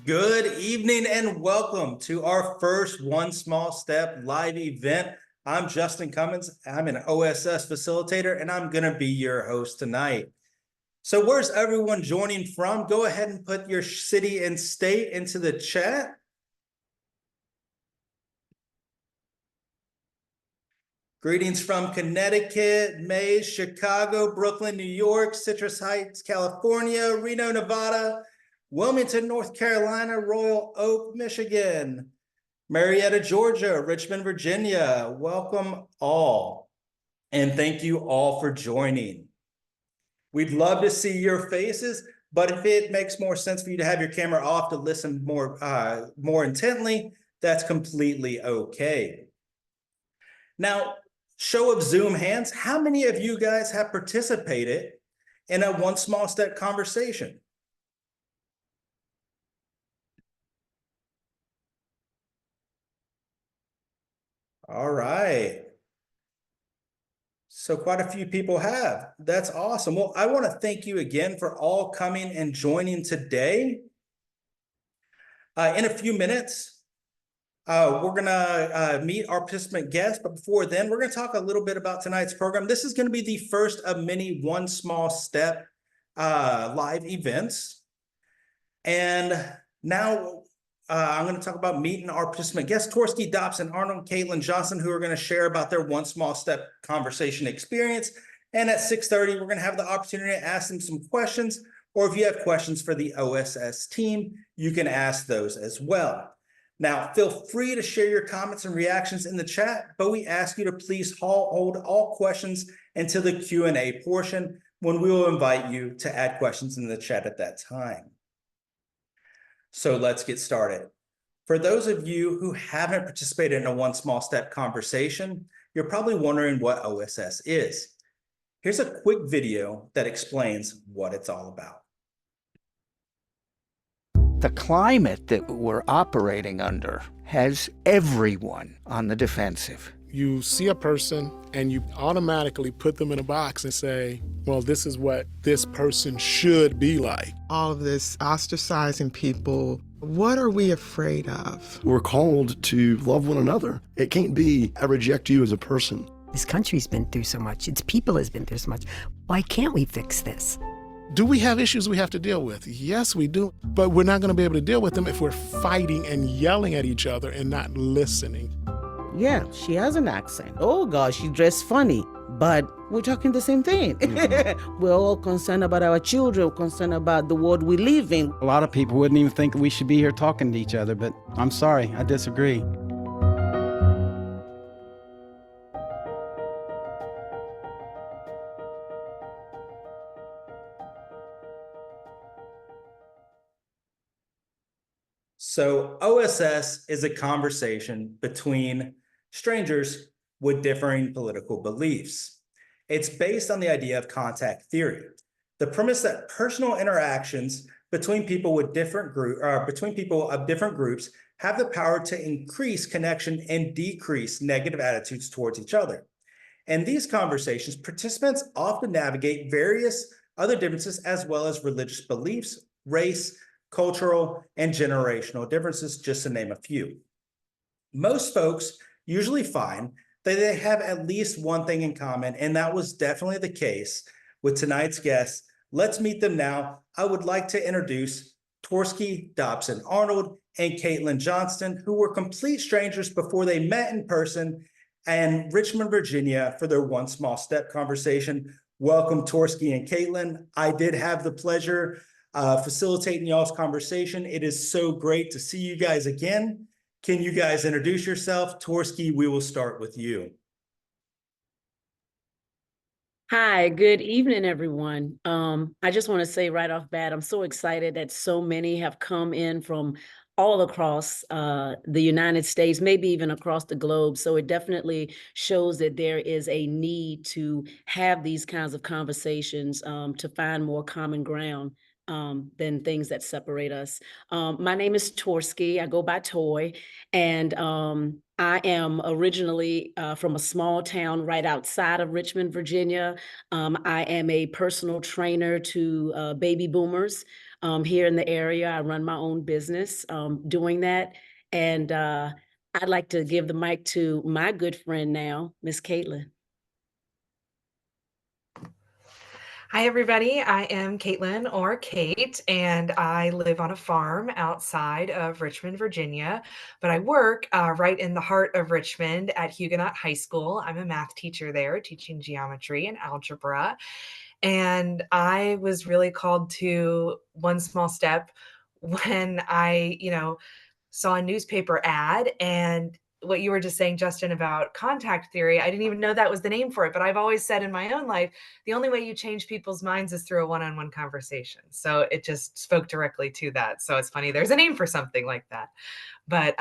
Good evening and welcome to our first One Small Step live event. I'm Justin Cummins. I'm an OSS facilitator and I'm going to be your host tonight. So where's everyone joining from? Go ahead and put your city and state into the chat. Greetings from Connecticut, Mays, Chicago, Brooklyn, New York, Citrus Heights, California, Reno, Nevada, Wilmington, North Carolina, Royal Oak, Michigan, Marietta, Georgia, Richmond, Virginia. Welcome all, and thank you all for joining. We'd love to see your faces, but if it makes more sense for you to have your camera off to listen more intently, that's completely okay. Now, show of Zoom hands, how many of you guys have participated in a One Small Step conversation? All right. So quite a few people have. That's awesome. Well, I want to thank you again for all coming and joining today. In a few minutes, we're going to meet our participant guests, but before then, we're going to talk a little bit about tonight's program. This is going to be the first of many One Small Step live events. And now I'm going to talk about meeting our participant guests, Torsky, Dobson, Arnold, Caitlin, Johnson, who are going to share about their One Small Step conversation experience. And at 6:30, we're going to have the opportunity to ask them some questions, or if you have questions for the OSS team, you can ask those as well. Now, feel free to share your comments and reactions in the chat, but we ask you to please hold all questions until the Q&A portion, when we will invite you to add questions in the chat at that time. So let's get started. For those of you who haven't participated in a One Small Step conversation, you're probably wondering what OSS is. Here's a quick video that explains what it's all about. The climate that we're operating under has everyone on the defensive. You see a person and you automatically put them in a box and say, well, this is what this person should be like. All of this ostracizing people, what are we afraid of? We're called to love one another. It can't be, I reject you as a person. This country's been through so much. Its people has been through so much. Why can't we fix this? Do we have issues we have to deal with? Yes, we do. But we're not going to be able to deal with them if we're fighting and yelling at each other and not listening. Yeah, she has an accent. Oh gosh, she dressed funny, but we're talking the same thing. Mm-hmm. We're all concerned about our children, concerned about the world we live in. A lot of people wouldn't even think we should be here talking to each other, but I'm sorry, I disagree. So OSS is a conversation between strangers with differing political beliefs. It's based on the idea of contact theory, the premise that personal interactions between people of different groups have the power to increase connection and decrease negative attitudes towards each other. In these conversations, participants often navigate various other differences as well as religious beliefs, race, cultural, and generational differences, just to name a few. Most folks usually find that they have at least one thing in common, and that was definitely the case with tonight's guests. Let's meet them now. I would like to introduce Torsky, Dobson, Arnold, and Caitlin Johnston, who were complete strangers before they met in person in Richmond, Virginia for their One Small Step conversation. Welcome, Torsky and Caitlin. I did have the pleasure facilitating y'all's conversation. It is so great to see you guys again. Can you guys introduce yourself? Torsky, we will start with you. Hi, good evening, everyone. I just want to say right off bat, I'm so excited that so many have come in from all across the United States, maybe even across the globe. So it definitely shows that there is a need to have these kinds of conversations to find more common ground than things that separate us. My name is Torsky. I go by Toy, and I am originally from a small town right outside of Richmond, Virginia. I am a personal trainer to baby boomers. here in the area. I run my own business doing that. And I'd like to give the mic to my good friend now, Miss Caitlin. Hi, everybody. I am Caitlin, or Kate, and I live on a farm outside of Richmond, Virginia, but I work right in the heart of Richmond at Huguenot High School. I'm a math teacher there, teaching geometry and algebra. And I was really called to One Small Step when I, saw a newspaper ad. And what you were just saying, Justin, about contact theory, I didn't even know that was the name for it. But I've always said in my own life, the only way you change people's minds is through a one-on-one conversation. So it just spoke directly to that. So it's funny, there's a name for something like that. But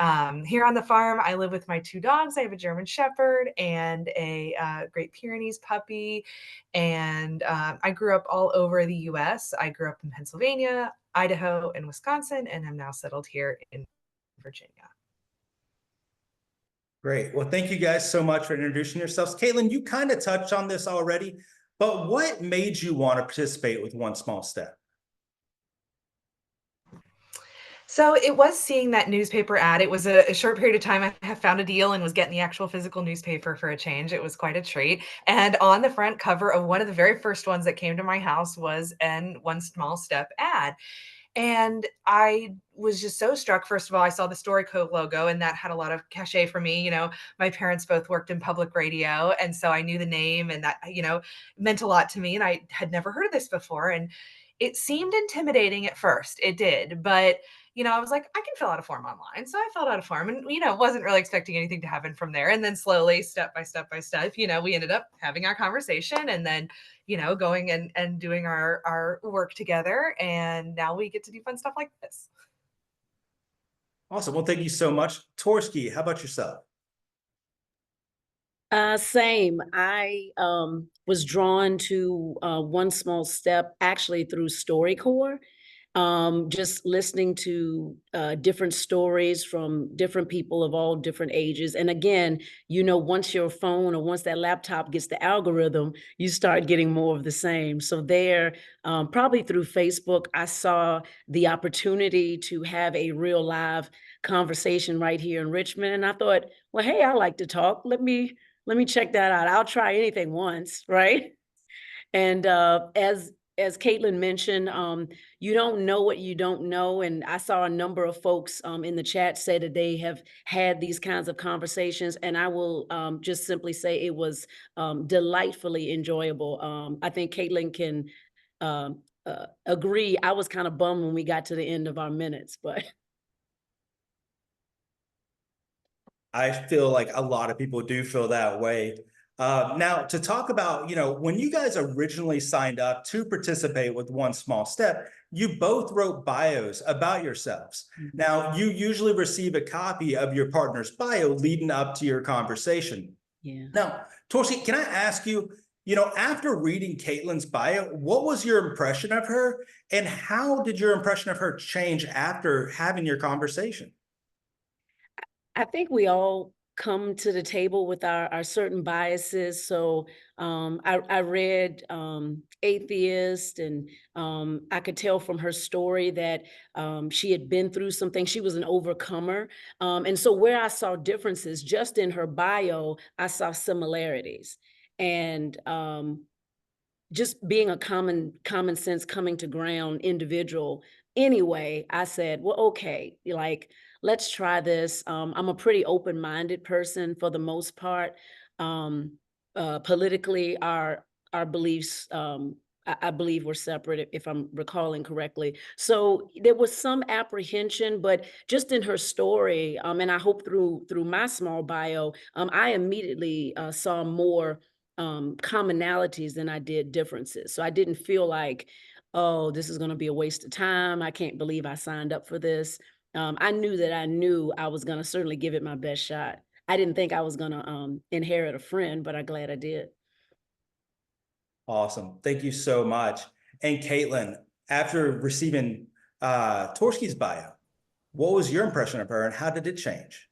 here on the farm, I live with my 2 dogs. I have a German Shepherd and a Great Pyrenees puppy. And I grew up all over the US. I grew up in Pennsylvania, Idaho, and Wisconsin, and I'm now settled here in Virginia. Great. Well, thank you guys so much for introducing yourselves. Caitlin, you kind of touched on this already, but what made you want to participate with One Small Step? So it was seeing that newspaper ad. It was a short period of time. I have found a deal and was getting the actual physical newspaper for a change. It was quite a treat. And on the front cover of one of the very first ones that came to my house was an One Small Step ad. And I was just so struck. First of all, I saw the StoryCorps logo, and that had a lot of cachet for me. My parents both worked in public radio, and so I knew the name, and that, meant a lot to me. And I had never heard of this before. And it seemed intimidating at first. It did. But, I was like, I can fill out a form online. So I filled out a form and, wasn't really expecting anything to happen from there. And then slowly, step by step by step, we ended up having our conversation, and then going and doing our work together. And now we get to do fun stuff like this. Awesome. Well, thank you so much. Torsky, how about yourself? Same. I was drawn to One Small Step actually through StoryCorps. Just listening to different stories from different people of all different ages. And again, once your phone or once that laptop gets the algorithm, you start getting more of the same. So there, probably through Facebook, I saw the opportunity to have a real live conversation right here in Richmond. And I thought, well, hey, I like to talk. Let me check that out. I'll try anything once, right? And as Caitlin mentioned, you don't know what you don't know. And I saw a number of folks in the chat say that they have had these kinds of conversations. And I will just simply say it was delightfully enjoyable. I think Caitlin can agree. I was kind of bummed when we got to the end of our minutes, but. I feel like a lot of people do feel that way. Now, to talk about, when you guys originally signed up to participate with One Small Step, you both wrote bios about yourselves. Mm-hmm. Now, you usually receive a copy of your partner's bio leading up to your conversation. Yeah. Now, Torsi, can I ask you, after reading Caitlin's bio, what was your impression of her, and how did your impression of her change after having your conversation? I think we all come to the table with our certain biases. So I read Atheist, and I could tell from her story that she had been through something. She was an overcomer. And so where I saw differences, just in her bio, I saw similarities. And just being a common sense, coming to ground individual anyway, I said, well, okay, let's try this. I'm a pretty open-minded person for the most part. Politically, our beliefs, I believe, were separate, if I'm recalling correctly. So there was some apprehension, but just in her story, and I hope through my small bio, I immediately saw more commonalities than I did differences. So I didn't feel like, oh, this is going to be a waste of time. I can't believe I signed up for this. I knew that I knew I was going to certainly give it my best shot. I didn't think I was going to inherit a friend, but I'm glad I did. Awesome. Thank you so much. And Caitlin, after receiving Torsky's bio, what was your impression of her, and how did it change?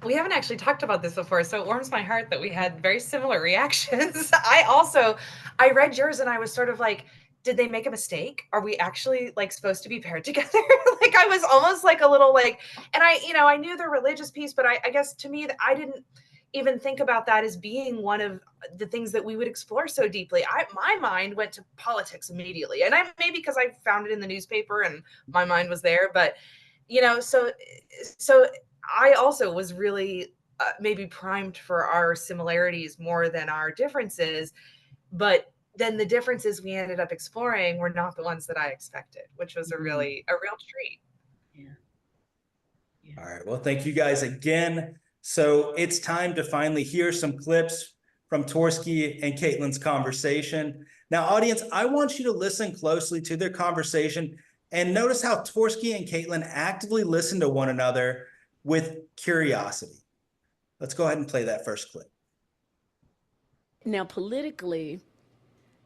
We haven't actually talked about this before, so it warms my heart that we had very similar reactions. I read yours and I was sort of like, did they make a mistake? Are we actually like supposed to be paired together? Like I was almost like a little like, and I knew the religious piece, but I guess to me that I didn't even think about that as being one of the things that we would explore so deeply. My mind went to politics immediately, and maybe because I found it in the newspaper and my mind was there. But so I also was really maybe primed for our similarities more than our differences, but then the differences we ended up exploring were not the ones that I expected, which was a real treat. All right. Well, thank you guys again. So it's time to finally hear some clips from Torsky and Caitlin's conversation. Now, audience, I want you to listen closely to their conversation and notice how Torsky and Caitlin actively listen to one another with curiosity. Let's go ahead and play that first clip. Now, politically,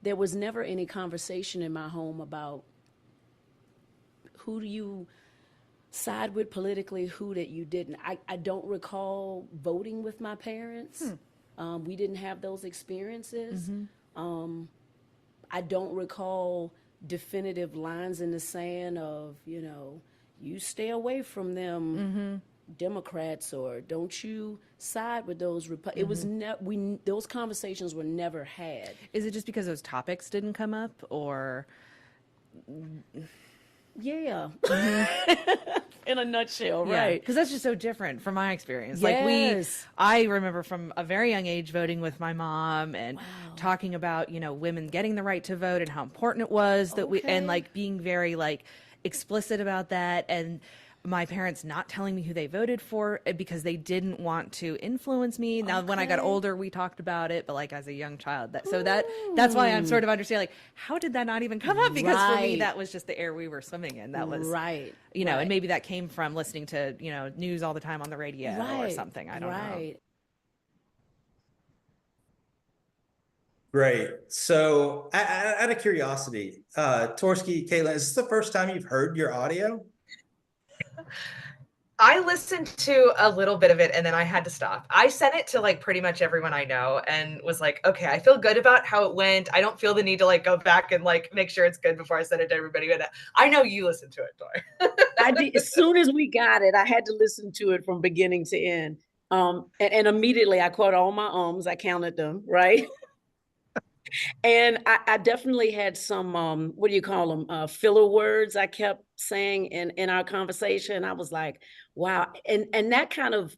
there was never any conversation in my home about who do you side with politically, who that you didn't. I don't recall voting with my parents. We didn't have those experiences. I don't recall definitive lines in the sand of, you stay away from them Democrats, or don't you side with those it was those conversations were never had. Is it just because those topics didn't come up, or yeah. In a nutshell, yeah, right? Because that's just so different from my experience. Yes. I remember from a very young age voting with my mom and talking about, women getting the right to vote and how important it was that we, and like being very like explicit about that, and my parents not telling me who they voted for because they didn't want to influence me. Now, when I got older, we talked about it, but like as a young child, that's why I'm sort of understanding, like, how did that not even come up? Because for me, that was just the air we were swimming in. That was and maybe that came from listening to, news all the time on the radio or something. I don't know. Great. So out of curiosity, Torsky, Caitlin, is this the first time you've heard your audio? I listened to a little bit of it and then I had to stop. I sent it to like pretty much everyone I know and was like, okay, I feel good about how it went. I don't feel the need to like go back and like make sure it's good before I send it to everybody. But I know you listened to it, Tor. I did. As soon as we got it, I had to listen to it from beginning to end. And immediately I caught all my ums. I counted them, right? And I definitely had some, what do you call them? Filler words I kept saying in our conversation. I was like, wow. And that kind of,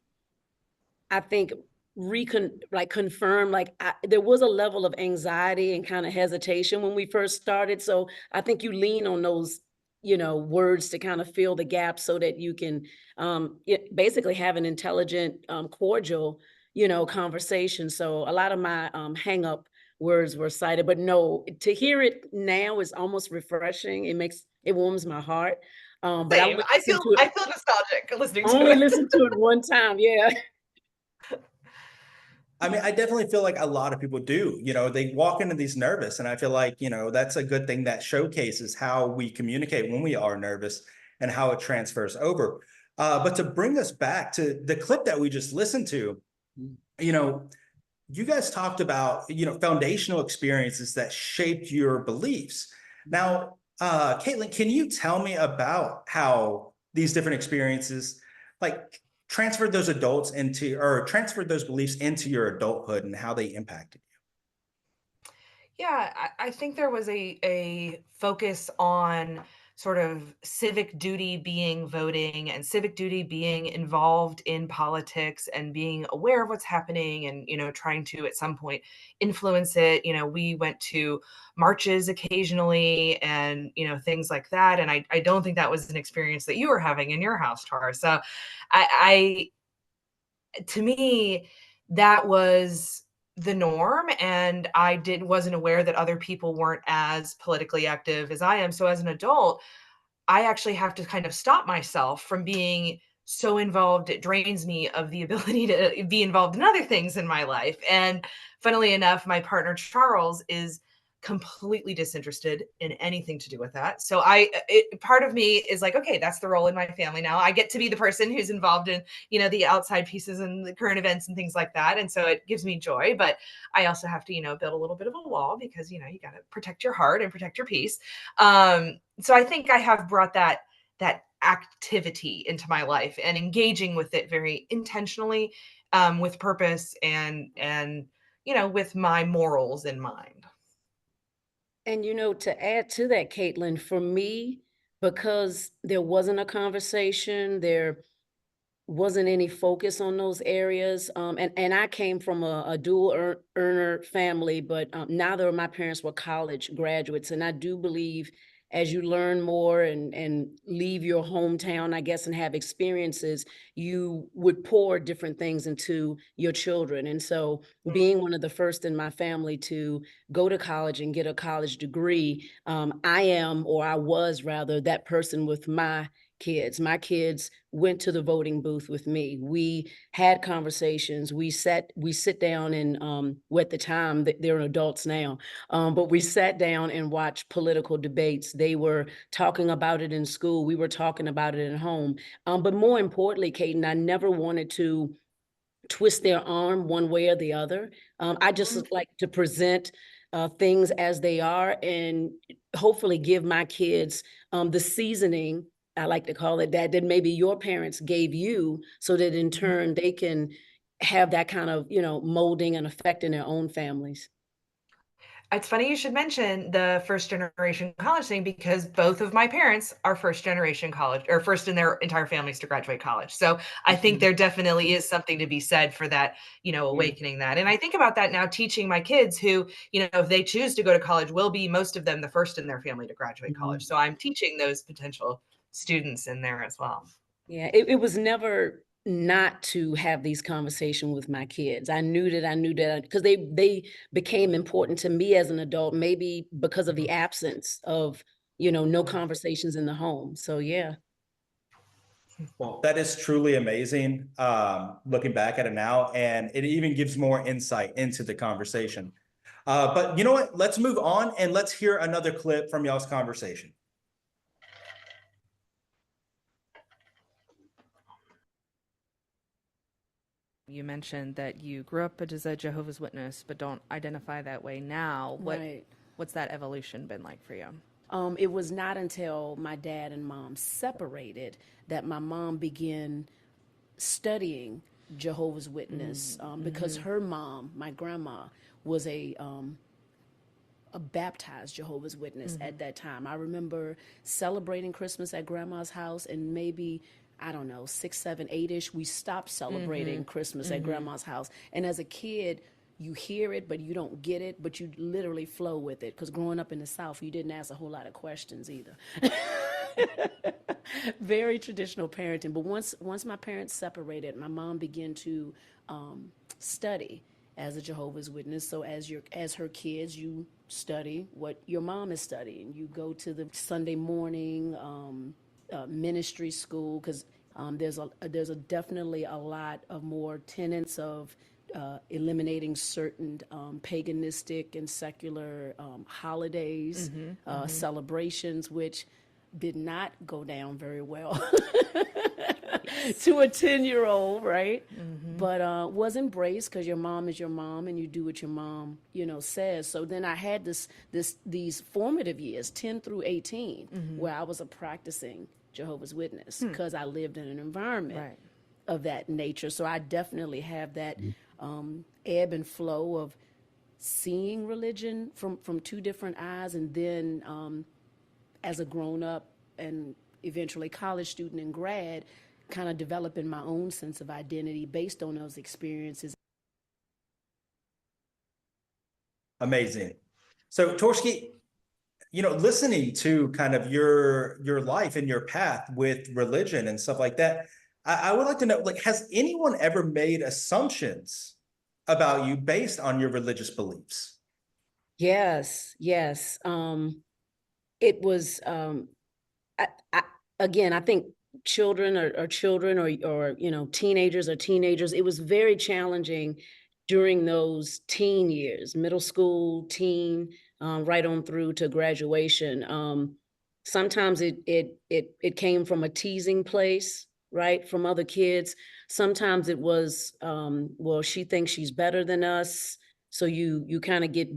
I think, confirmed, like there was a level of anxiety and kind of hesitation when we first started. So I think you lean on those, words to kind of fill the gap so that you can basically have an intelligent, cordial, conversation. So a lot of my hang up words were cited, but no, to hear it now is almost refreshing. It warms my heart. But I feel nostalgic listening to it. I only listened to it one time. Yeah. I mean, I definitely feel like a lot of people do, they walk into these nervous, and I feel like, that's a good thing that showcases how we communicate when we are nervous and how it transfers over. But to bring us back to the clip that we just listened to, you guys talked about, foundational experiences that shaped your beliefs. Now, Caitlin, can you tell me about how these different experiences transferred those beliefs into your adulthood and how they impacted you? Yeah, I think there was a focus on sort of civic duty being voting and civic duty being involved in politics and being aware of what's happening and, trying to at some point influence it. We went to marches occasionally and, things like that. And I don't think that was an experience that you were having in your house, Tara. So to me, that was the norm, and I wasn't aware that other people weren't as politically active as I am. So as an adult, I actually have to kind of stop myself from being so involved. It drains me of the ability to be involved in other things in my life. And funnily enough, my partner Charles is completely disinterested in anything to do with that. So part of me is like, okay, that's the role in my family now. I get to be the person who's involved in, the outside pieces and the current events and things like that. And so it gives me joy, but I also have to, build a little bit of a wall because, you got to protect your heart and protect your peace. So I think I have brought that activity into my life and engaging with it very intentionally, with purpose and with my morals in mind. And to add to that, Caitlin, for me, because there wasn't a conversation, there wasn't any focus on those areas. And I came from a dual earner family, but neither of my parents were college graduates. And I do believe as you learn more and leave your hometown, I guess, and have experiences, you would pour different things into your children. And so being one of the first in my family to go to college and get a college degree, I was rather that person with my kids. My kids went to the voting booth with me. We had conversations. We sit down and well, at the time they're adults now, but we sat down and watched political debates. They were talking about it in school. We were talking about it at home. But more importantly, Kaden, I never wanted to twist their arm one way or the other. I just like to present things as they are and hopefully give my kids the seasoning, I like to call it that maybe your parents gave you, so that in turn they can have that kind of, molding and effect in their own families. It's funny you should mention the first generation college thing because both of my parents are first generation college or first in their entire families to graduate college. So I think there definitely is something to be said for that, awakening that. And I think about that now teaching my kids who, if they choose to go to college, will be most of them the first in their family to graduate college. So I'm teaching those potential students in there as well. Yeah, it was never not to have these conversations with my kids. I knew that because they became important to me as an adult, maybe because of the absence of, no conversations in the home. So yeah. Well, that is truly amazing, looking back at it now, and it even gives more insight into the conversation. But you know what? Let's move on and let's hear another clip from y'all's conversation. You mentioned that you grew up as a Jehovah's Witness, but don't identify that way now. What's that evolution been like for you? It was not until my dad and mom separated that my mom began studying Jehovah's Witness, because her mom, my grandma, was a baptized Jehovah's Witness at that time. I remember celebrating Christmas at grandma's house, and maybe, I don't know, 6, 7, 8-ish, we stopped celebrating Christmas at grandma's house. And as a kid, you hear it, but you don't get it, but you literally flow with it. Because growing up in the South, you didn't ask a whole lot of questions either. Very traditional parenting. But once my parents separated, my mom began to study as a Jehovah's Witness. So as her kids, you study what your mom is studying. You go to the Sunday morning ministry school, because there's definitely a lot of more tenets of eliminating certain paganistic and secular holidays, celebrations, which did not go down very well to a 10-year-old, right? But was embraced because your mom is your mom and you do what your mom, says. So then I had these formative years, 10 through 18, where I was a practicing Jehovah's Witness because I lived in an environment of that nature. So I definitely have that ebb and flow of seeing religion from two different eyes, and then as a grown-up and eventually college student and grad, kind of developing my own sense of identity based on those experiences. Amazing. So Torski, listening to kind of your life and your path with religion and stuff like that, I would like to know, has anyone ever made assumptions about you based on your religious beliefs? Yes. It was, I think children are children, or teenagers are teenagers. It was very challenging during those teen years, middle school, teen, right on through to graduation. Sometimes it came from a teasing place, right, from other kids. Sometimes it was, well, she thinks she's better than us, so you kind of get,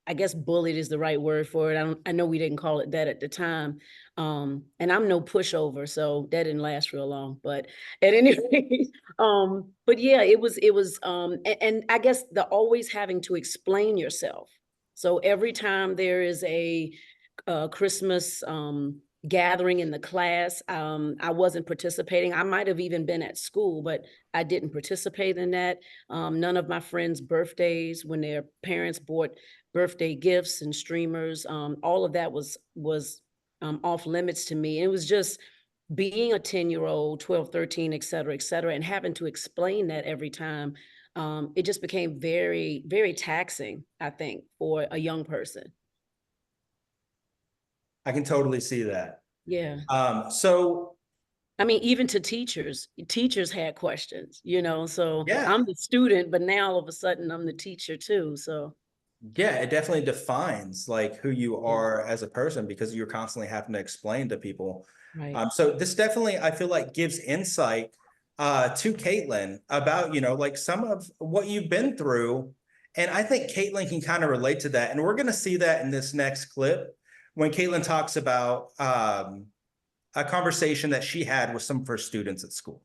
I guess bullied is the right word for it. I know we didn't call it that at the time. And I'm no pushover, so that didn't last real long. But at any rate, but yeah, it was, and I guess the always having to explain yourself. So every time there is a Christmas gathering in the class, I wasn't participating. I might have even been at school, but I didn't participate in that. None of my friends' birthdays, when their parents bought birthday gifts and streamers, all of that was off limits to me. It was just being a 10-year-old, 12, 13, et cetera, and having to explain that every time. It just became very, very taxing, I think, for a young person. I can totally see that. Yeah. So I mean, even to teachers had questions, so yeah, I'm the student, but now all of a sudden I'm the teacher too. So yeah, it definitely defines like who you are as a person, because you're constantly having to explain to people. right. So this definitely, I feel like, gives insight to Caitlin about, like some of what you've been through. And I think Caitlin can kind of relate to that. And we're going to see that in this next clip when Caitlin talks about a conversation that she had with some of her students at school.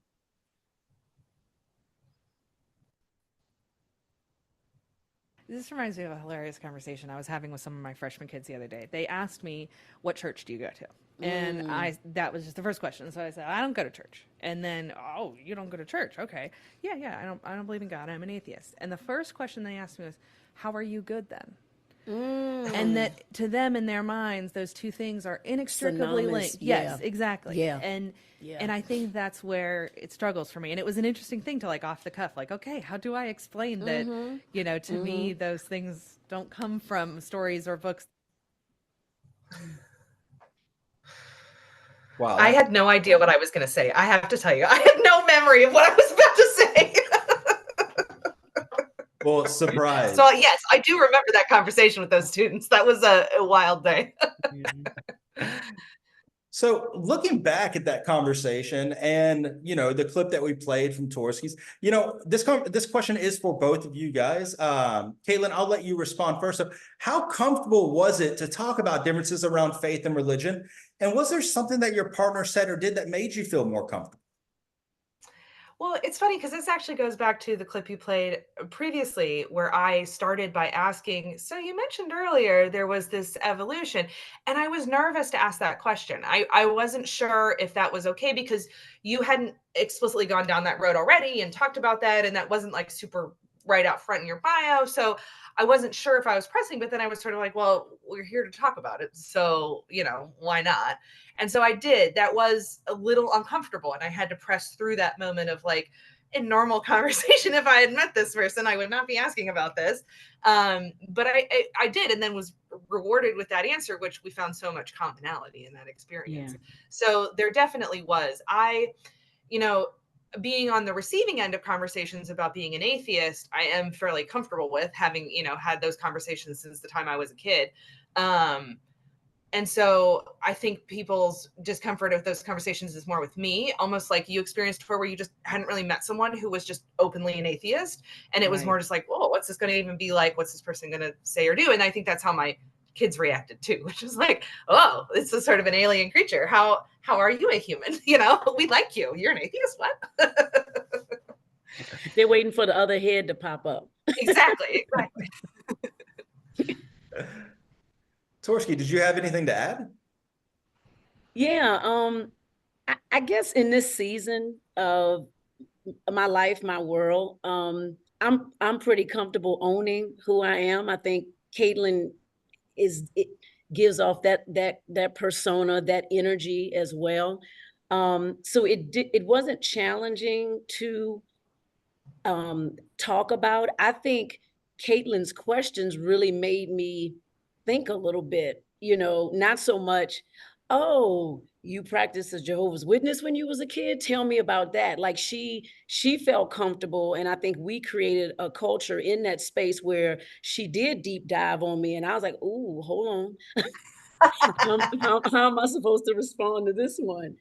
This reminds me of a hilarious conversation I was having with some of my freshman kids the other day. They asked me, "What church do you go to?" And that was just the first question. So I said, "I don't go to church." And then, "Oh, you don't go to church? Okay. Yeah, I don't believe in God. I'm an atheist." And the first question they asked me was, "How are you good then?" And that to them, in their minds, those two things are inextricably Synonymous, linked. Yes, yeah. exactly. Yeah. And I think that's where it struggles for me. And it was an interesting thing to, like, off the cuff, like, okay, how do I explain that, to me, those things don't come from stories or books. Wow. I had no idea what I was going to say. I have to tell you, I had no memory of what I was about to say. Well, surprise. So yes, I do remember that conversation with those students. That was a wild day. So looking back at that conversation and, the clip that we played from Torski's, this question is for both of you guys. Caitlin, I'll let you respond first. So how comfortable was it to talk about differences around faith and religion? And was there something that your partner said or did that made you feel more comfortable? Well, it's funny because this actually goes back to the clip you played previously, where I started by asking, so you mentioned earlier there was this evolution, and I was nervous to ask that question. I wasn't sure if that was okay because you hadn't explicitly gone down that road already and talked about that, and that wasn't like super right out front in your bio. So I wasn't sure if I was pressing, but then I was sort of like, well, we're here to talk about it. So, why not? And so I did. That was a little uncomfortable. And I had to press through that moment of like, in normal conversation, if I had met this person, I would not be asking about this. But I did, and then was rewarded with that answer, which we found so much commonality in that experience. Yeah. So there definitely was. Being on the receiving end of conversations about being an atheist, I am fairly comfortable with, having, had those conversations since the time I was a kid. And so I think people's discomfort of those conversations is more with me, almost like you experienced before, where you just hadn't really met someone who was just openly an atheist. And it was more just like, whoa, what's this going to even be like? What's this person going to say or do? And I think that's how my kids reacted too, which is like, oh, it's a sort of an alien creature. How are you a human? We like you. You're an atheist. What? They're waiting for the other head to pop up. Exactly. Torski, did you have anything to add? Yeah, I guess in this season of my life, my world, I'm pretty comfortable owning who I am. I think Caitlin it gives off that persona, that energy as well. So it wasn't challenging to talk about. I think Caitlin's questions really made me think a little bit, not so much oh, you practiced as Jehovah's Witness when you was a kid? Tell me about that. Like she felt comfortable, and I think we created a culture in that space where she did deep dive on me, and I was like, "Ooh, hold on, how am I supposed to respond to this one?"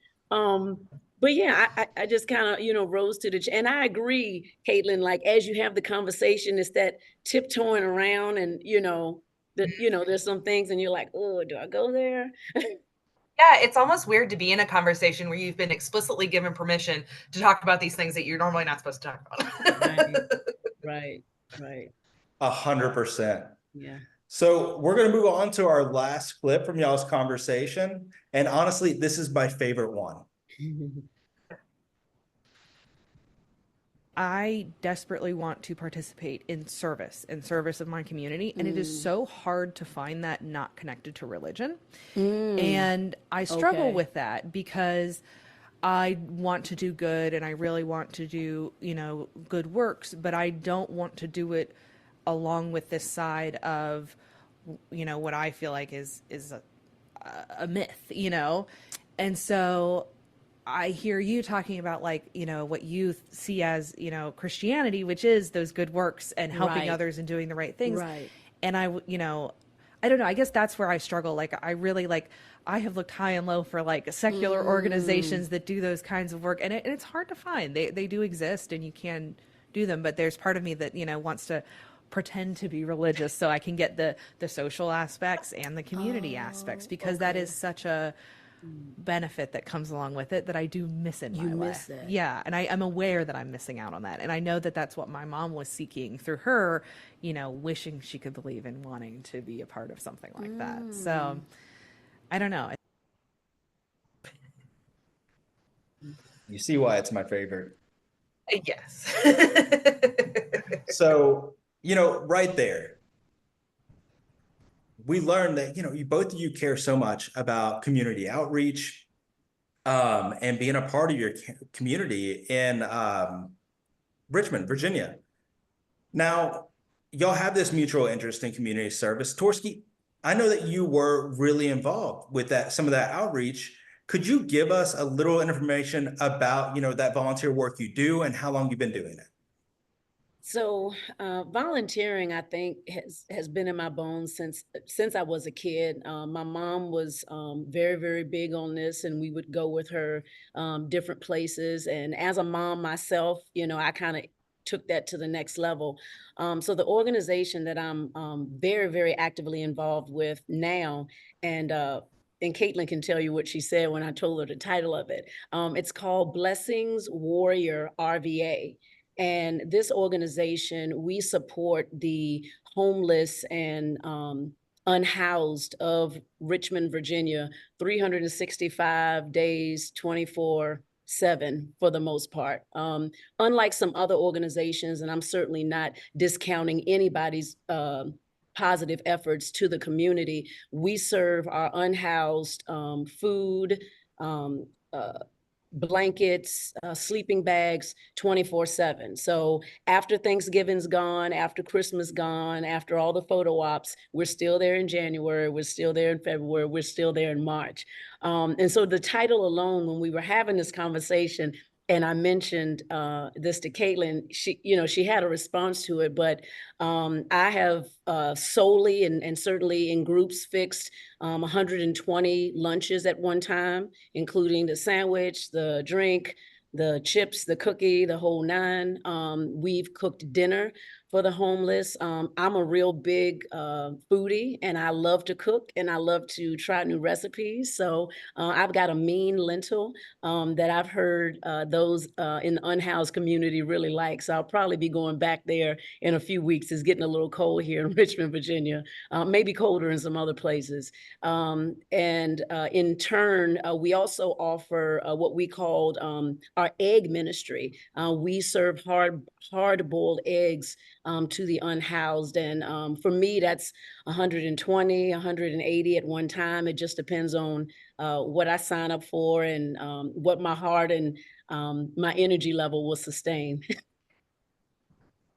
But yeah, I just kind of rose to the and I agree, Caitlin. Like as you have the conversation, it's that tiptoeing around, and there's some things, and you're like, "Oh, do I go there?" Yeah, it's almost weird to be in a conversation where you've been explicitly given permission to talk about these things that you're normally not supposed to talk about. Right. 100%. Yeah. So we're going to move on to our last clip from y'all's conversation. And honestly, this is my favorite one. I desperately want to participate in service of my community. And it is so hard to find that not connected to religion. And I struggle with that because I want to do good and I really want to do, good works, but I don't want to do it along with this side of, what I feel like is a myth, And so I hear you talking about what you see as, Christianity, which is those good works and helping others and doing the right things. Right. And I don't know, I guess that's where I struggle. I really I have looked high and low for secular organizations that do those kinds of work. And it's hard to find. They do exist and you can do them, but there's part of me that, wants to pretend to be religious so I can get the social aspects and the community aspects, because that is such a benefit that comes along with it that I do miss in my life. That. Yeah, and I'm aware that I'm missing out on that, and I know that that's what my mom was seeking through her, wishing she could believe and wanting to be a part of something like that. So I don't know. You see why it's my favorite. Yes. So, right there, we learned that, both of you care so much about community outreach and being a part of your community in Richmond, Virginia. Now, y'all have this mutual interest in community service. Torski, I know that you were really involved with some of that outreach. Could you give us a little information about, that volunteer work you do and how long you've been doing it? So volunteering, I think, has been in my bones since I was a kid. My mom was very, very big on this, and we would go with her different places. And as a mom myself, I kind of took that to the next level. So the organization that I'm very, very actively involved with now, and Caitlin can tell you what she said when I told her the title of it. It's called Blessings Warrior RVA. And this organization, we support the homeless and unhoused of Richmond, Virginia, 365 days, 24/7 for the most part. Unlike some other organizations, and I'm certainly not discounting anybody's positive efforts to the community, we serve our unhoused food, blankets, sleeping bags 24/7. So after Thanksgiving's gone, after Christmas gone, after all the photo ops, we're still there in January, we're still there in February, we're still there in March. And so the title alone, when we were having this conversation, and I mentioned this to Caitlin, she had a response to it, but I have solely and certainly in groups fixed 120 lunches at one time, including the sandwich, the drink, the chips, the cookie, the whole nine. We've cooked dinner for the homeless. I'm a real big foodie, and I love to cook and I love to try new recipes. So I've got a mean lentil that I've heard those in the unhoused community really like. So I'll probably be going back there in a few weeks. It's getting a little cold here in Richmond, Virginia, maybe colder in some other places. And in turn, we also offer what we called our egg ministry. We serve hard-boiled eggs to the unhoused. And for me, that's 120, 180 at one time. It just depends on what I sign up for and what my heart and my energy level will sustain.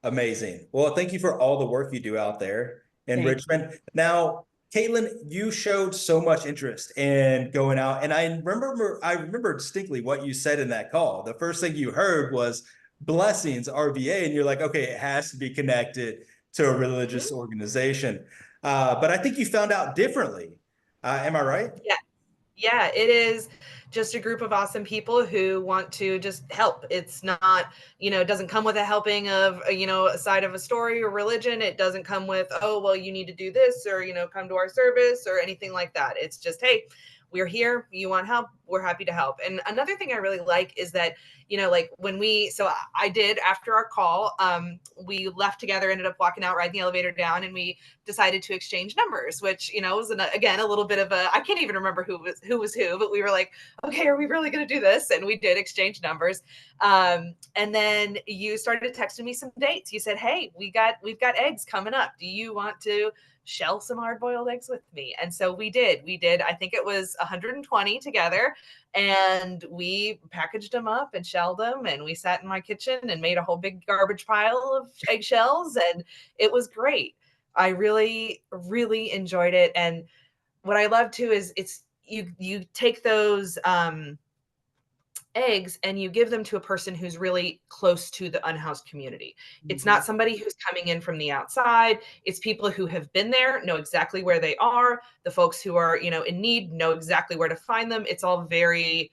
Amazing. Well, thank you for all the work you do out there in Richmond. Now, Caitlin, you showed so much interest in going out, and I remember distinctly what you said in that call. The first thing you heard was blessings RVA, and you're like, okay, it has to be connected to a religious organization. But I think you found out differently. Am I right? Yeah. Yeah, it is just a group of awesome people who want to just help. It's not, it doesn't come with a helping of, a side of a story or religion. It doesn't come with, oh, well, you need to do this or, come to our service or anything like that. It's just, hey, we're here. You want help? We're happy to help. And another thing I really like is that, like so I did after our call, we left together, ended up walking out, riding the elevator down, and we decided to exchange numbers, which, was again, a little bit of I can't even remember who was who, but we were like, okay, are we really going to do this? And we did exchange numbers. And then you started texting me some dates. You said, hey, we've got eggs coming up. Do you want to shell some hard-boiled eggs with me? And so we did. I think it was 120 together, and we packaged them up and shelled them, and we sat in my kitchen and made a whole big garbage pile of eggshells, and it was great. I really, really enjoyed it. And what I love too is you take those eggs and you give them to a person who's really close to the unhoused community. It's not somebody who's coming in from the outside. It's people who have been there, know exactly where they are. The folks who are, in need know exactly where to find them. It's all very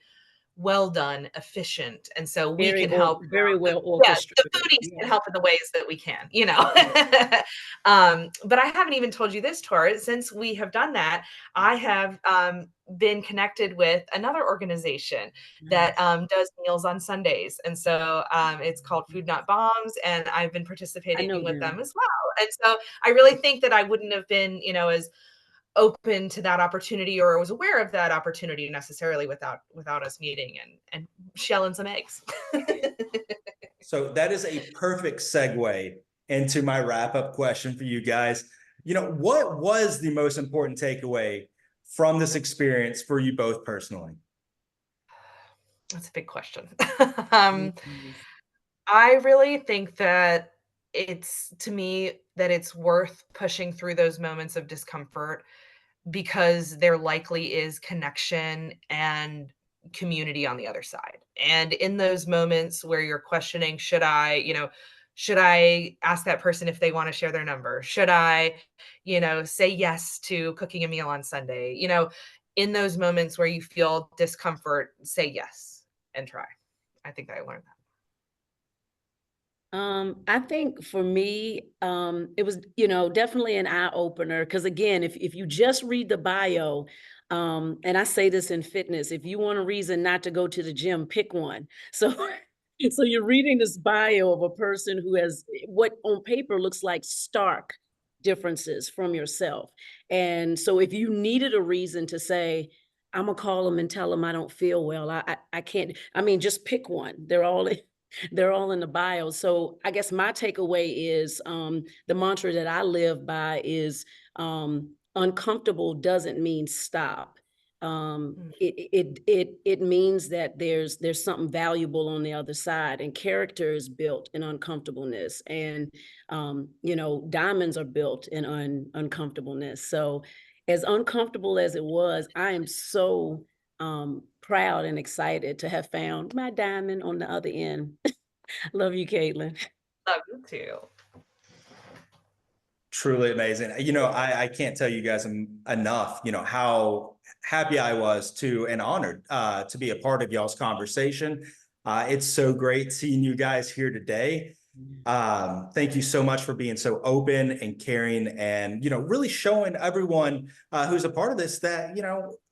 well done, efficient. And so we can help. Very well orchestrated. The foodies Yeah. can help in the ways that we can, but I haven't even told you this, Tor. Since we have done that, I have been connected with another organization that does meals on Sundays. And so it's called Food Not Bombs, and I've been participating with them as well. And so I really think that I wouldn't have been, as open to that opportunity or was aware of that opportunity necessarily without us meeting and shelling some eggs. So that is a perfect segue into my wrap-up question for you guys. What was the most important takeaway from this experience for you both personally? That's a big question. I really think that to me, that it's worth pushing through those moments of discomfort, because there likely is connection and community on the other side. And in those moments where you're questioning, should I ask that person if they want to share their number? Should I, say yes to cooking a meal on Sunday? In those moments where you feel discomfort, say yes and try. I think I learned that. I think for me, it was, definitely an eye opener. Because again, if you just read the bio, and I say this in fitness, if you want a reason not to go to the gym, pick one. So, so you're reading this bio of a person who has what on paper looks like stark differences from yourself. And so if you needed a reason to say, I'm gonna call them and tell them I don't feel well, I can't, just pick one. They're all in the bio. So I guess my takeaway is the mantra that I live by is uncomfortable doesn't mean stop. It means that there's something valuable on the other side, and character is built in uncomfortableness, and diamonds are built in uncomfortableness. So as uncomfortable as it was, I am so proud and excited to have found my diamond on the other end. Love you, Caitlin. Love you too. Truly amazing. I can't tell you guys enough, how happy I was and honored to be a part of y'all's conversation. It's so great seeing you guys here today. Thank you so much for being so open and caring and, really showing everyone who's a part of this that,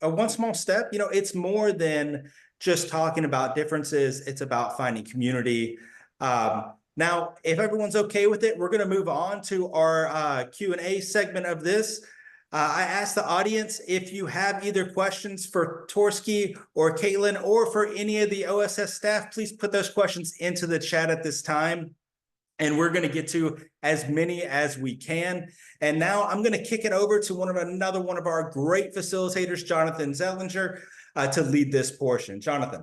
a one small step, it's more than just talking about differences. It's about finding community. Now, if everyone's okay with it, we're going to move on to our Q&A segment of this. I asked the audience if you have either questions for Torski or Caitlin or for any of the OSS staff, please put those questions into the chat at this time. And we're going to get to as many as we can. And now I'm going to kick it over to another one of our great facilitators, Jonathan Zellinger, to lead this portion. Jonathan.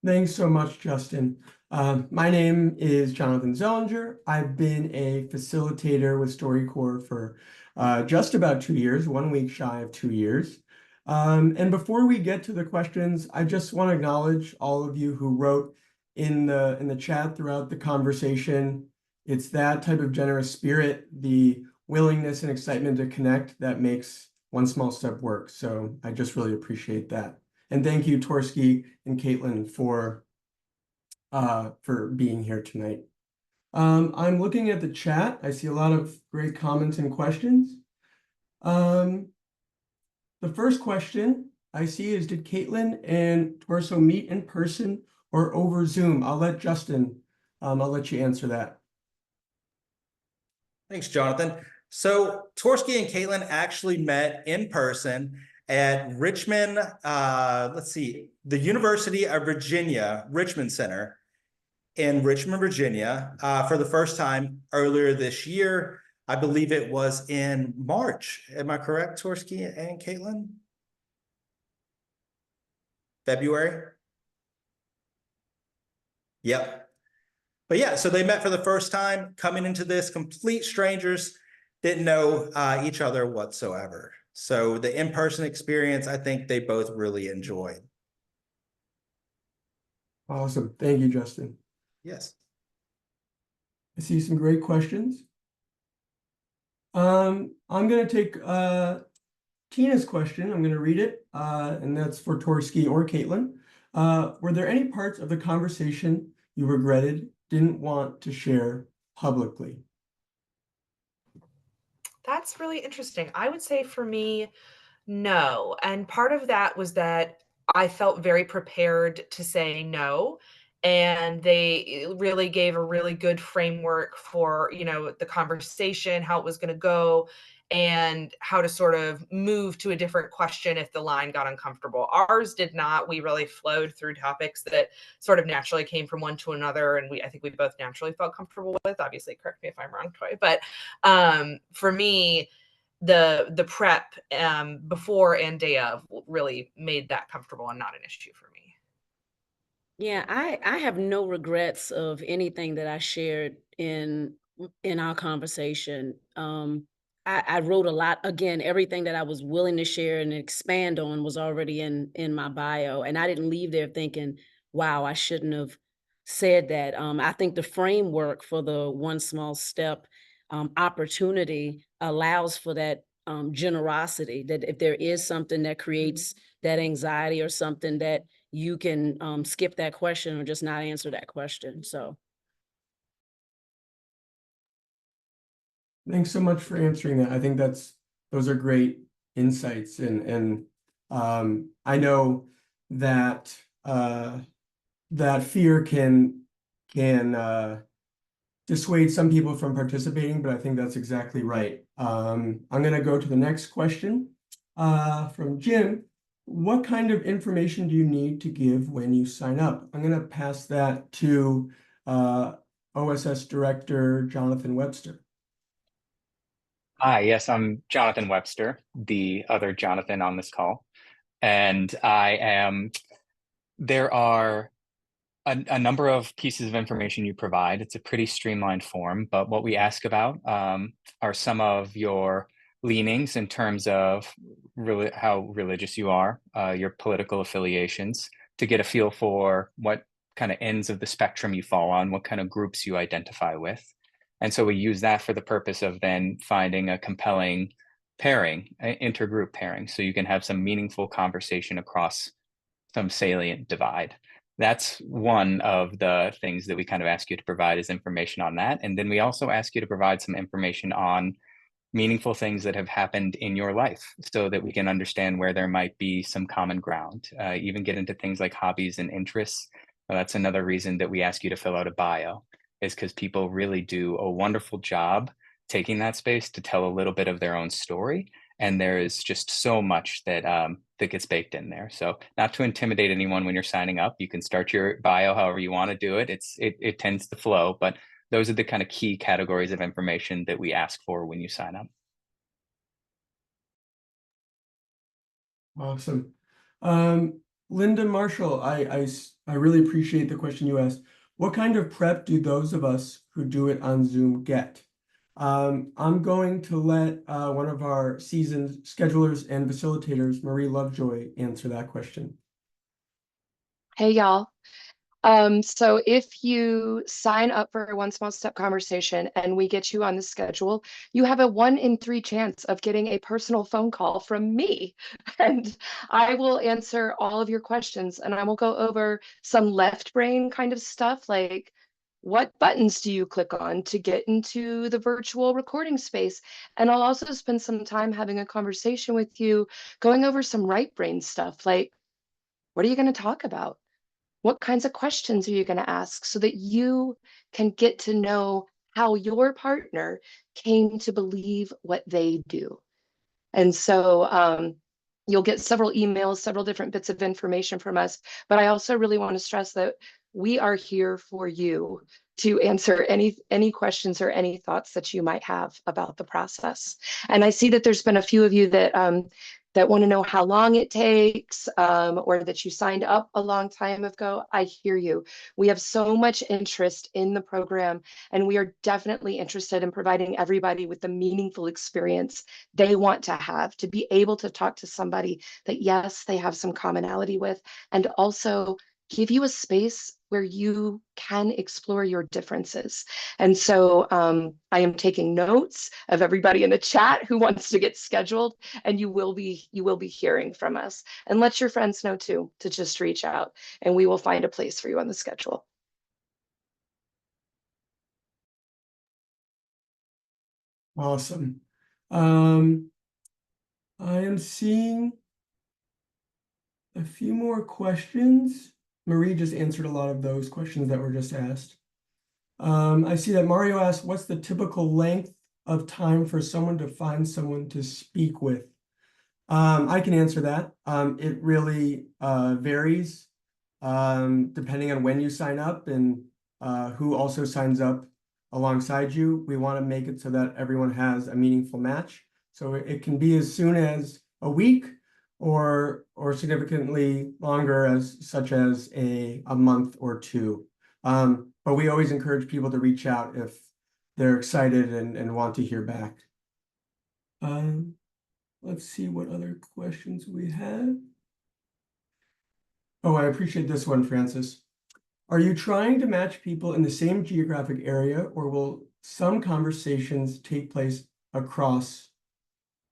Thanks so much, Justin. My name is Jonathan Zellinger. I've been a facilitator with StoryCorps for just about 2 years, 1 week shy of 2 years. And before we get to the questions, I just want to acknowledge all of you who wrote in the chat throughout the conversation. It's that type of generous spirit, the willingness and excitement to connect, that makes One Small Step work. So I just really appreciate that. And thank you, Torski and Caitlin, for being here tonight. I'm looking at the chat. I see a lot of great comments and questions. The first question I see is, did Caitlin and Torso meet in person or over Zoom? I'll let Justin, I'll let you answer that. Thanks, Jonathan. So Torski and Caitlin actually met in person at Richmond, the University of Virginia, Richmond Center in Richmond, Virginia, for the first time earlier this year. I believe it was in March. Am I correct, Torski and Caitlin? February? Yep. But yeah, so they met for the first time, coming into this, complete strangers, didn't know each other whatsoever. So the in-person experience, I think they both really enjoyed. Awesome. Thank you, Justin. Yes. I see some great questions. I'm going to take Tina's question. I'm going to read it, and that's for Torski or Caitlin. Were there any parts of the conversation you regretted, didn't want to share publicly? That's really interesting. I would say for me, no. And part of that was that I felt very prepared to say no. And they really gave a really good framework for, the conversation, how it was going to go, and how to sort of move to a different question if the line got uncomfortable. Ours did not. We really flowed through topics that sort of naturally came from one to another, and I think we both naturally felt comfortable with. Obviously, correct me if I'm wrong, Toy. But for me, the prep before and day of really made that comfortable and not an issue for me. Yeah, I have no regrets of anything that I shared in our conversation. I wrote a lot. Again, everything that I was willing to share and expand on was already in my bio, and I didn't leave there thinking, "Wow, I shouldn't have said that." I think the framework for the One Small Step opportunity allows for that generosity. That if there is something that creates that anxiety or something, that you can skip that question or just not answer that question. So Thanks so much for answering that. I think those are great insights, and I know that that fear can dissuade some people from participating, but I think that's exactly right. I'm going to go to the next question from Jim. What kind of information do you need to give when you sign up? I'm going to pass that to OSS Director Jonathan Webster. Hi, yes, I'm Jonathan Webster, the other Jonathan on this call. And there are a number of pieces of information you provide. It's a pretty streamlined form, but what we ask about are some of your leanings in terms of how religious you are, your political affiliations, to get a feel for what kind of ends of the spectrum you fall on, what kind of groups you identify with. And so we use that for the purpose of then finding a compelling pairing, intergroup pairing, so you can have some meaningful conversation across some salient divide. That's one of the things that we kind of ask you to provide, is information on that. And then we also ask you to provide some information on meaningful things that have happened in your life, so that we can understand where there might be some common ground, even get into things like hobbies and interests. That's another reason that we ask you to fill out a bio, is because people really do a wonderful job taking that space to tell a little bit of their own story. And there is just so much that that gets baked in there. So not to intimidate anyone when you're signing up, you can start your bio however you want to do it. It tends to flow, but those are the kind of key categories of information that we ask for when you sign up. Awesome. Linda Marshall, I really appreciate the question you asked. What kind of prep do those of us who do it on Zoom get? I'm going to let one of our seasoned schedulers and facilitators, Marie Lovejoy, answer that question. Hey, y'all. So if you sign up for a One Small Step conversation and we get you on the schedule, you have a 1 in 3 chance of getting a personal phone call from me. And I will answer all of your questions, and I will go over some left brain kind of stuff, like what buttons do you click on to get into the virtual recording space? And I'll also spend some time having a conversation with you, going over some right brain stuff, like what are you going to talk about? What kinds of questions are you going to ask so that you can get to know how your partner came to believe what they do? And so you'll get several emails, several different bits of information from us. But I also really want to stress that we are here for you to answer any questions or any thoughts that you might have about the process. And I see that there's been a few of you that that want to know how long it takes, or that you signed up a long time ago. I hear you. We have so much interest in the program, and we are definitely interested in providing everybody with the meaningful experience they want to have, to be able to talk to somebody that, yes, they have some commonality with, and also give you a space where you can explore your differences. And so I am taking notes of everybody in the chat who wants to get scheduled, and you will be hearing from us. And let your friends know too, to just reach out, and we will find a place for you on the schedule. Awesome. I am seeing a few more questions. Marie just answered a lot of those questions that were just asked. I see that Mario asked, what's the typical length of time for someone to find someone to speak with? I can answer that. It really varies depending on when you sign up and who also signs up alongside you. We want to make it so that everyone has a meaningful match. So it can be as soon as a week or significantly longer, as such as a month or two. But we always encourage people to reach out if they're excited and want to hear back. Let's see what other questions we have. Oh, I appreciate this one, Francis. Are you trying to match people in the same geographic area, or will some conversations take place across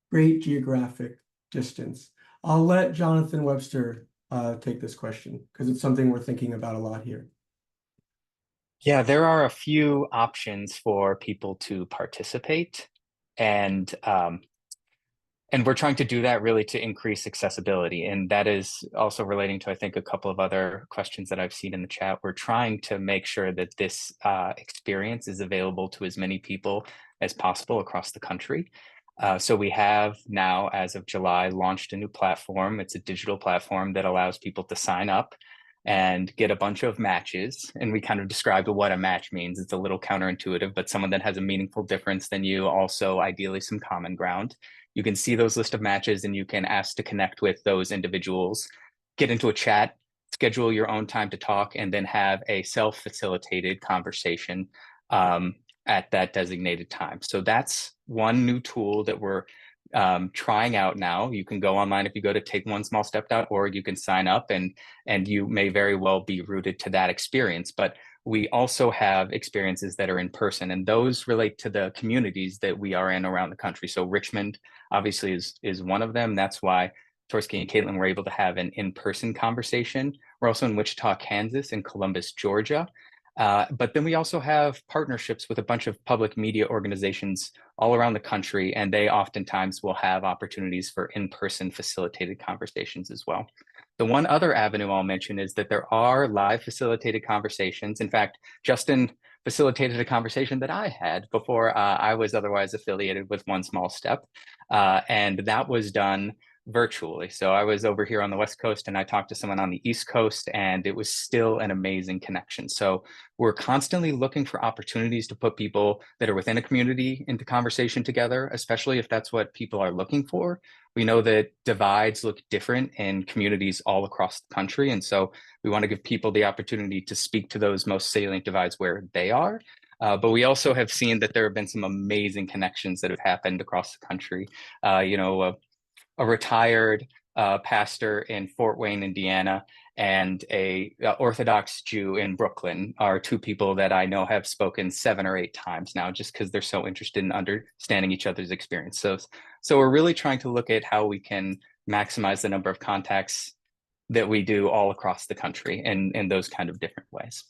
great geographic distance? I'll let Jonathan Webster take this question because it's something we're thinking about a lot here. Yeah, there are a few options for people to participate, and we're trying to do that really to increase accessibility. And that is also relating to, I think, a couple of other questions that I've seen in the chat. We're trying to make sure that this experience is available to as many people as possible across the country. So we have now, as of July, launched a new platform. It's a digital platform that allows people to sign up and get a bunch of matches. And we kind of described what a match means. It's a little counterintuitive, but someone that has a meaningful difference than you, also ideally some common ground. You can see those list of matches and you can ask to connect with those individuals, get into a chat, schedule your own time to talk, and then have a self-facilitated conversation at that designated time. So that's one new tool that we're trying out now. You can go online. If you go to takeonesmallstep.org, you can sign up and you may very well be rooted to that experience. But we also have experiences that are in person, and those relate to the communities that we are in around the country. So Richmond obviously is one of them. That's why Torsky and Caitlin were able to have an in-person conversation. We're also in Wichita, Kansas, and Columbus, Georgia. But then we also have partnerships with a bunch of public media organizations all around the country, and they oftentimes will have opportunities for in-person facilitated conversations as well. The one other avenue I'll mention is that there are live facilitated conversations. In fact, Justin facilitated a conversation that I had before I was otherwise affiliated with One Small Step, and that was done virtually. So I was over here on the West Coast and I talked to someone on the East Coast, and it was still an amazing connection. So we're constantly looking for opportunities to put people that are within a community into conversation together, especially if that's what people are looking for. We know that divides look different in communities all across the country. And so we want to give people the opportunity to speak to those most salient divides where they are. But we also have seen that there have been some amazing connections that have happened across the country. A retired pastor in Fort Wayne, Indiana, and a Orthodox Jew in Brooklyn are two people that I know have spoken 7 or 8 times now, just because they're so interested in understanding each other's experience. So we're really trying to look at how we can maximize the number of contacts that we do all across the country in those kind of different ways.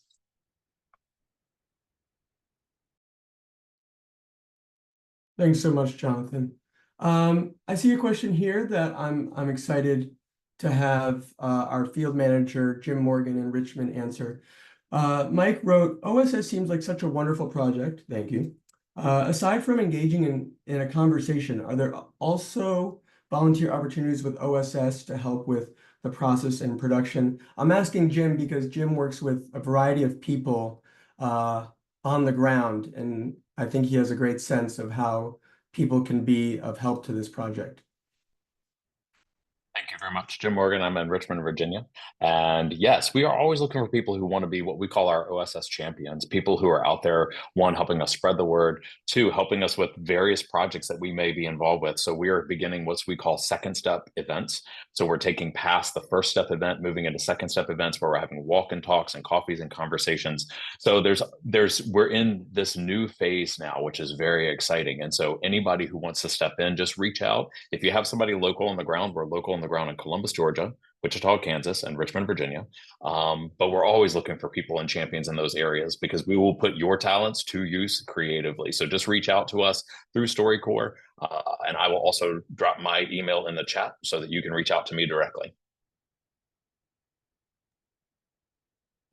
Thanks so much, Jonathan. I see a question here that I'm excited to have our field manager, Jim Morgan in Richmond, answer. Mike wrote, OSS seems like such a wonderful project. Thank you. Aside from engaging in a conversation, are there also volunteer opportunities with OSS to help with the process and production? I'm asking Jim because Jim works with a variety of people on the ground, and I think he has a great sense of how people can be of help to this project. Thank you very much. Jim Morgan, I'm in Richmond, Virginia. And yes, we are always looking for people who want to be what we call our OSS champions, people who are out there, one, helping us spread the word, two, helping us with various projects that we may be involved with. So we are beginning what we call second step events. So we're taking past the first step event, moving into second step events where we're having walk and talks and coffees and conversations. So we're in this new phase now, which is very exciting. And so anybody who wants to step in, just reach out. If you have somebody local on the ground, we're local on the ground in Columbus, Georgia, Wichita, Kansas, and Richmond, Virginia. But we're always looking for people and champions in those areas because we will put your talents to use creatively. So just reach out to us through StoryCorps, and I will also drop my email in the chat so that you can reach out to me directly.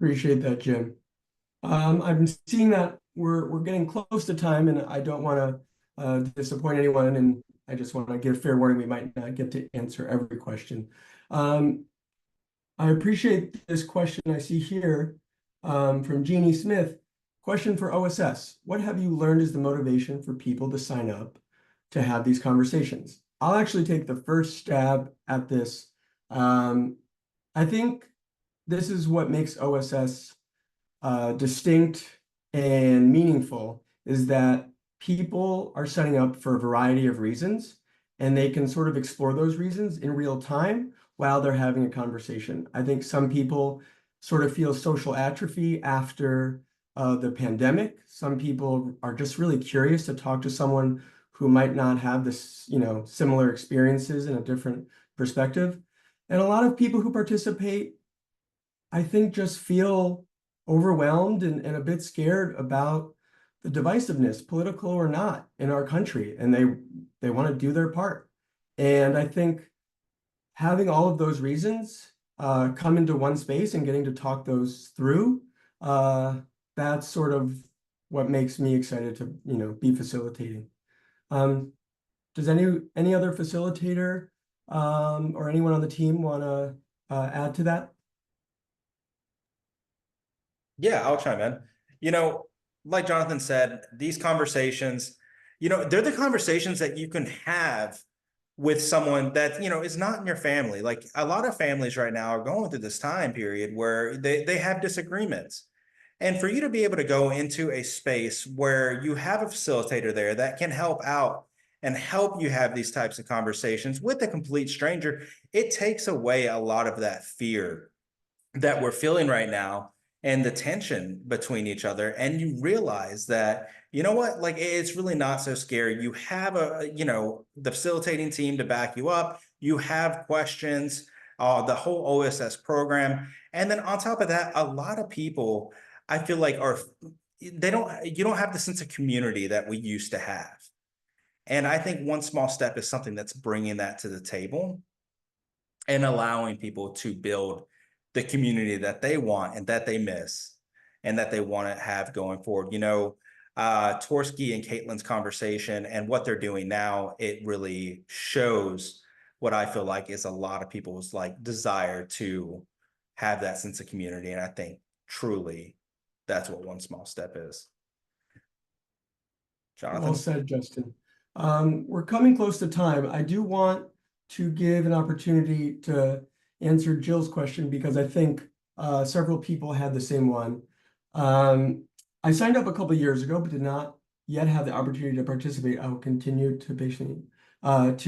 Appreciate that, Jim. I've been seeing that we're getting close to time, and I don't want to disappoint anyone, and I just want to give fair warning we might not get to answer every question. I appreciate this question I see here from Jeannie Smith. Question for OSS. What have you learned is the motivation for people to sign up to have these conversations? I'll actually take the first stab at this. I think this is what makes OSS distinct and meaningful, is that people are signing up for a variety of reasons, and they can sort of explore those reasons in real time while they're having a conversation. I think some people sort of feel social atrophy after the pandemic. Some people are just really curious to talk to someone who might not have this, similar experiences in a different perspective. And a lot of people who participate, I think, just feel overwhelmed and a bit scared about the divisiveness, political or not, in our country, and they want to do their part. And I think having all of those reasons come into one space and getting to talk those through, that's sort of what makes me excited to be facilitating. Does any other facilitator or anyone on the team want to add to that? Yeah, I'll chime in. Like Jonathan said, these conversations, they're the conversations that you can have with someone that, is not in your family. Like a lot of families right now are going through this time period where they have disagreements. And for you to be able to go into a space where you have a facilitator there that can help out and help you have these types of conversations with a complete stranger, it takes away a lot of that fear that we're feeling right now and the tension between each other. And you realize that, like, it's really not so scary. You have the facilitating team to back you up. You have questions, the whole OSS program. And then on top of that, a lot of people, I feel like you don't have the sense of community that we used to have. And I think one small step is something that's bringing that to the table and allowing people to build the community that they want and that they miss and that they want to have going forward. Torsky and Caitlin's conversation and what they're doing now, it really shows what I feel like is a lot of people's desire to have that sense of community. And I think truly that's what one small step is. Jonathan? Well said, Justin. We're coming close to time. I do want to give an opportunity to answer Jill's question because I think several people had the same one. I signed up a couple of years ago, but did not yet have the opportunity to participate. I will continue to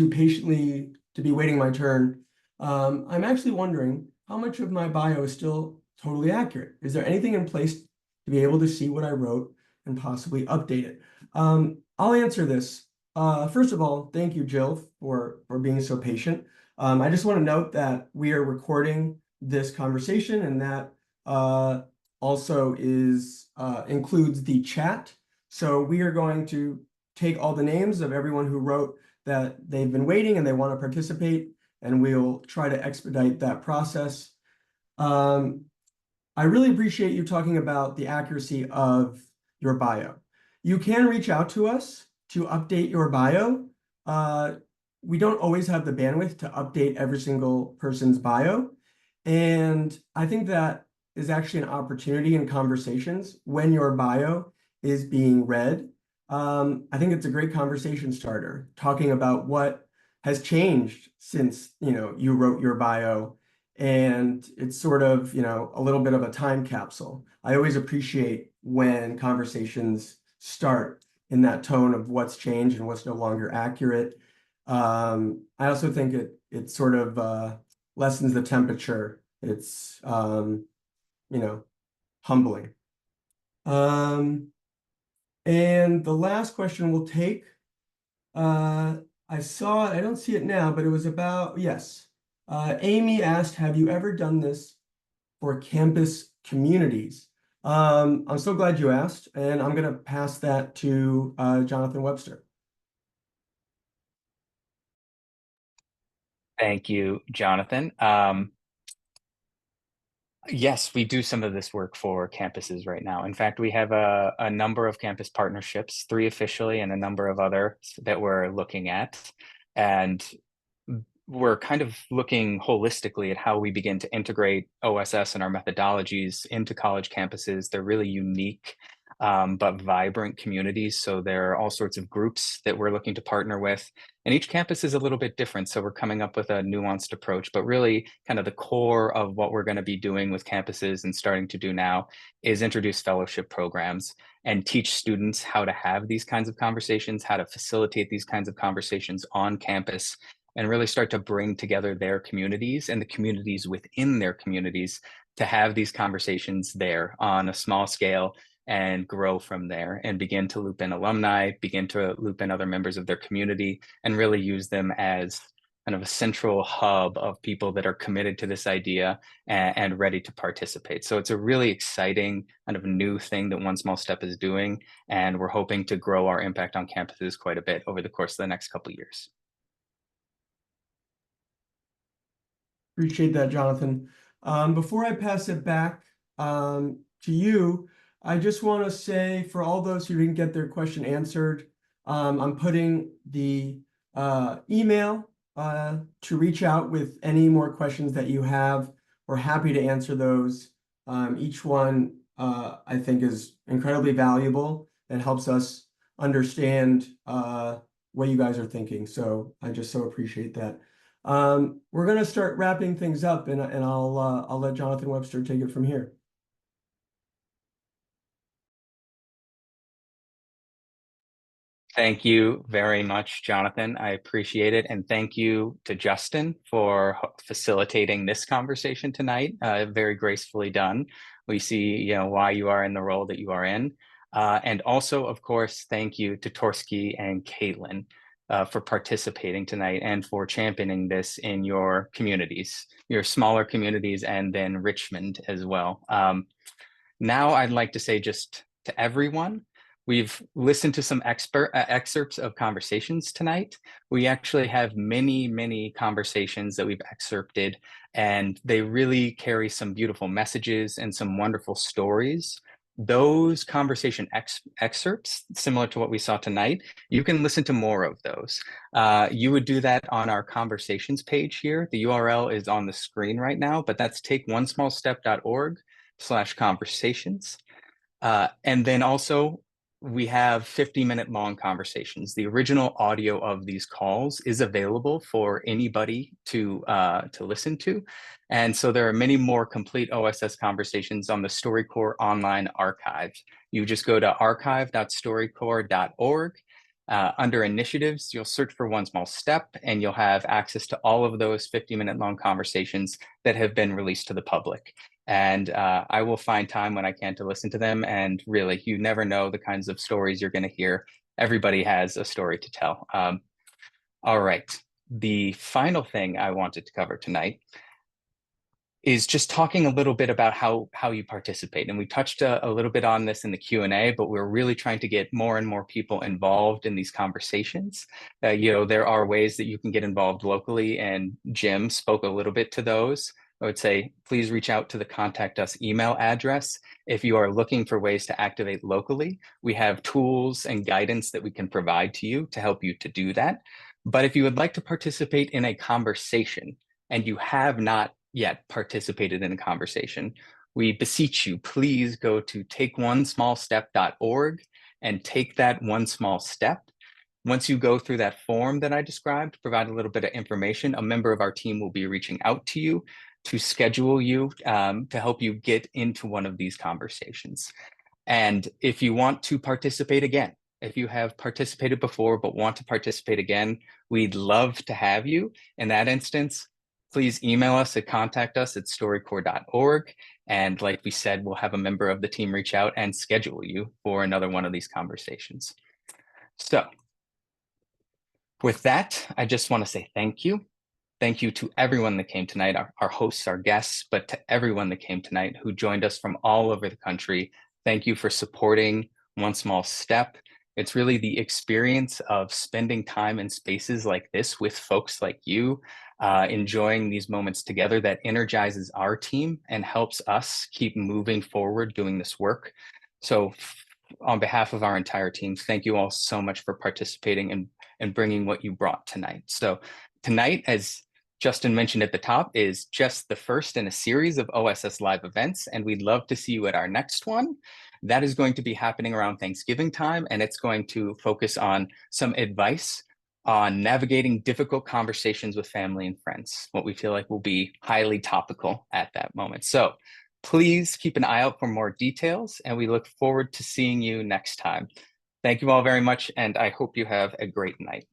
patiently to be waiting my turn. I'm actually wondering how much of my bio is still totally accurate. Is there anything in place to be able to see what I wrote and possibly update it? I'll answer this. First of all, thank you, Jill, for being so patient. I just want to note that we are recording this conversation, and that also includes the chat. So we are going to take all the names of everyone who wrote that they've been waiting and they want to participate, and we'll try to expedite that process. I really appreciate you talking about the accuracy of your bio. You can reach out to us to update your bio. We don't always have the bandwidth to update every single person's bio. And I think that is actually an opportunity in conversations when your bio is being read. I think it's a great conversation starter, talking about what has changed since, you wrote your bio. And it's sort of, a little bit of a time capsule. I always appreciate when conversations start in that tone of what's changed and what's no longer accurate. I also think it sort of lessens the temperature. It's humbling. And the last question we'll take, I saw it, I don't see it now, but it was about, yes. Amy asked, have you ever done this for campus communities? I'm so glad you asked, and I'm going to pass that to Jonathan Webster. Thank you, Jonathan. Yes, we do some of this work for campuses right now. In fact, we have a number of campus partnerships, 3 officially and a number of others that we're looking at. And we're kind of looking holistically at how we begin to integrate OSS and our methodologies into college campuses. They're really unique, but vibrant communities. So there are all sorts of groups that we're looking to partner with. And each campus is a little bit different. So we're coming up with a nuanced approach, but really kind of the core of what we're going to be doing with campuses and starting to do now is introduce fellowship programs and teach students how to have these kinds of conversations, how to facilitate these kinds of conversations on campus, and really start to bring together their communities and the communities within their communities to have these conversations there on a small scale and grow from there and begin to loop in alumni, begin to loop in other members of their community, and really use them as kind of a central hub of people that are committed to this idea and ready to participate. So it's a really exciting kind of new thing that One Small Step is doing, and we're hoping to grow our impact on campuses quite a bit over the course of the next couple of years. Appreciate that, Jonathan. Before I pass it back to you, I just want to say, for all those who didn't get their question answered, I'm putting the email to reach out with any more questions that you have. We're happy to answer those. Each one, I think, is incredibly valuable and helps us understand what you guys are thinking. So I just so appreciate that. We're going to start wrapping things up, and I'll let Jonathan Webster take it from here. Thank you very much, Jonathan. I appreciate it. And thank you to Justin for facilitating this conversation tonight. Very gracefully done. We see, why you are in the role that you are in. And also, of course, thank you to Torsky and Caitlin for participating tonight and for championing this in your communities, your smaller communities, and then Richmond as well. Now I'd like to say just to everyone, we've listened to some excerpts of conversations tonight. We actually have many, many conversations that we've excerpted, and they really carry some beautiful messages and some wonderful stories. Those conversation excerpts, similar to what we saw tonight, you can listen to more of those. You would do that on our conversations page here. The URL is on the screen right now, but that's takeonesmallstep.org/conversations. And then also we have 50-minute long conversations. The original audio of these calls is available for anybody to listen to. And so there are many more complete OSS conversations on the StoryCorps online archive. You just go to archive.storycorps.org. Under initiatives, you'll search for One Small Step, and you'll have access to all of those 50-minute long conversations that have been released to the public. And I will find time when I can to listen to them. And really, you never know the kinds of stories you're going to hear. Everybody has a story to tell. All right. The final thing I wanted to cover tonight is just talking a little bit about how you participate. And we touched a little bit on this in the Q&A, but we're really trying to get more and more people involved in these conversations. There are ways that you can get involved locally, and Jim spoke a little bit to those. I would say, please reach out to the Contact Us email address. If you are looking for ways to activate locally, we have tools and guidance that we can provide to you to help you to do that. But if you would like to participate in a conversation and you have not yet participated in a conversation, we beseech you, please go to takeonesmallstep.org and take that one small step. Once you go through that form that I described, provide a little bit of information, a member of our team will be reaching out to you to schedule you to help you get into one of these conversations. And if you want to participate again, if you have participated before but want to participate again, we'd love to have you. In that instance, please email us at contactus@storycorps.org. And like we said, we'll have a member of the team reach out and schedule you for another one of these conversations. So with that, I just want to say thank you. Thank you to everyone that came tonight, our hosts, our guests, but to everyone that came tonight who joined us from all over the country. Thank you for supporting One Small Step. It's really the experience of spending time in spaces like this with folks like you, enjoying these moments together, that energizes our team and helps us keep moving forward doing this work. So on behalf of our entire team, thank you all so much for participating and bringing what you brought tonight. So tonight, as Justin mentioned at the top, is just the first in a series of OSS Live events, and we'd love to see you at our next one. That is going to be happening around Thanksgiving time, and it's going to focus on some advice on navigating difficult conversations with family and friends, what we feel like will be highly topical at that moment. So please keep an eye out for more details, and we look forward to seeing you next time. Thank you all very much, and I hope you have a great night.